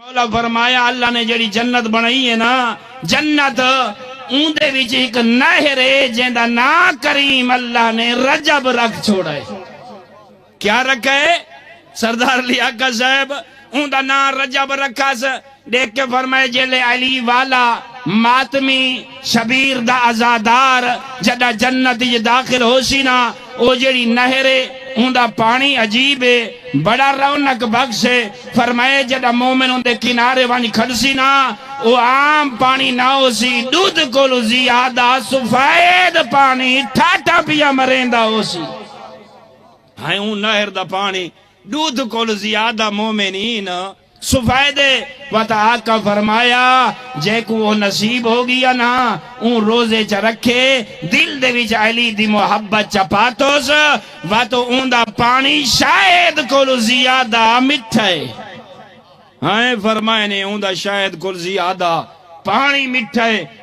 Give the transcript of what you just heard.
मौला फरमाया अल्लाह ने जड़ी जन्नत बनाई है ना, जन्नत ऊंदे विच एक नहर है जेंदा ना करीम अल्लाह ने रजब रख छोड़ा है। क्या रखा है? सरदार लियाकत साहब ऊंदा ना रजब रखा से देख के फरमाए जेले अली वाला मातमी शबीर दा आजादार जदा जन्नत च दाखिल होसी ना, ओ जड़ी नहर उनका पानी अजीब है, बड़ा रौनक बख्श है। फरमाए जदा मोमिन उनके किनारे वंज खड़सी ना, वो आम पानी ना होसी, दूध को ज्यादा सफेद पानी ठाटा पिया मरेंदा होसी। हाय ऊ नहर दा पानी दूध को ज्यादा मोमिनीन सुफायदे वता आका फरमाया जेको वो नसीब हो गया ना, ऊ रोजे च रखे दिल दे विच अली दी मोहब्बत च पातोस वा तो ऊंदा पानी शायद को ज्यादा मिठा है। हाँ फरमाए ने ऊंदा शायद को ज्यादा पानी मिठा है।